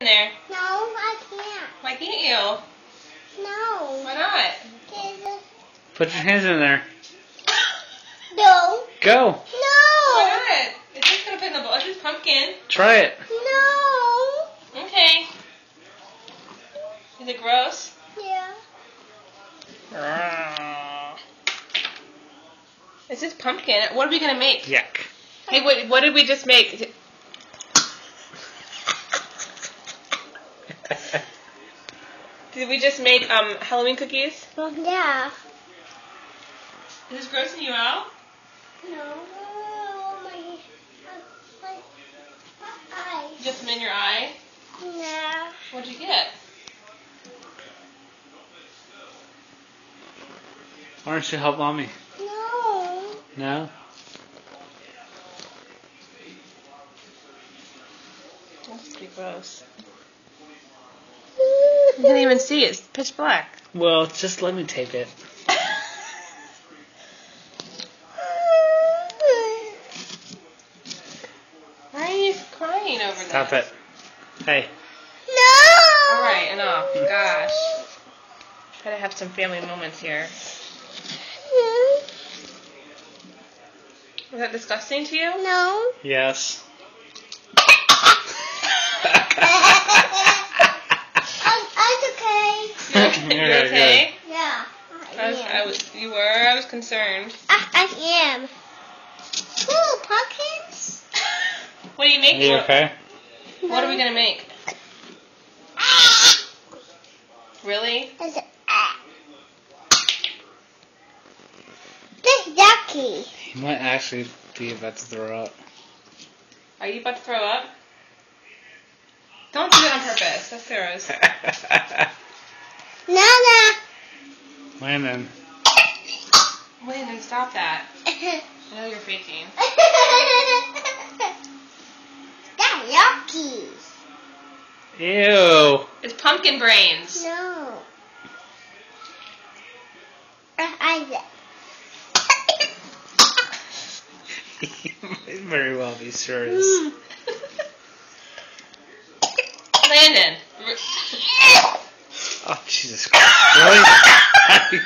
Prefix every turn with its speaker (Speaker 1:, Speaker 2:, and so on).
Speaker 1: in there.
Speaker 2: No, I can't.
Speaker 1: Why can't you?
Speaker 2: No.
Speaker 1: Why not?
Speaker 3: Put your hands in there.
Speaker 2: No.
Speaker 3: Go.
Speaker 2: No.
Speaker 1: Why not? It's just gonna put in the bowl. It's just pumpkin.
Speaker 3: Try it.
Speaker 2: No.
Speaker 1: Okay. Is it gross?
Speaker 2: Yeah.
Speaker 1: It's just pumpkin. What are we gonna make?
Speaker 3: Yuck.
Speaker 1: Hey, what did we just make? Did we just make Halloween cookies?
Speaker 2: Yeah.
Speaker 1: Is this grossing you out?
Speaker 2: No. My eye.
Speaker 1: You got some in your eye?
Speaker 2: Yeah.
Speaker 1: What'd you get?
Speaker 3: Why don't you help mommy?
Speaker 2: No.
Speaker 3: No?
Speaker 1: That's pretty gross. You can't even see it. It's pitch black.
Speaker 3: Well, just let me tape it.
Speaker 1: Why are you crying over that?
Speaker 3: Stop it. Hey.
Speaker 2: No.
Speaker 1: Alright, enough. Gosh. Try to have some family moments here. Was that disgusting to you?
Speaker 2: No.
Speaker 3: Yes.
Speaker 2: I'm okay.
Speaker 1: You okay?
Speaker 2: Yeah.
Speaker 1: I was concerned.
Speaker 2: I am. Ooh, pumpkins.
Speaker 1: What are you
Speaker 3: Are
Speaker 1: making?
Speaker 3: you okay?
Speaker 1: What are we gonna make? Really?
Speaker 2: This is yucky.
Speaker 3: He might actually be about to throw up.
Speaker 1: Are you about to throw up? Don't do it on purpose. That's gross.
Speaker 2: Nana.
Speaker 3: Landon.
Speaker 1: Landon, stop that. I know you're faking.
Speaker 2: That's yucky.
Speaker 3: Ew.
Speaker 1: It's pumpkin brains.
Speaker 2: No.
Speaker 3: He might very well be serious.
Speaker 1: Landon.
Speaker 3: Oh, Jesus Christ. Really?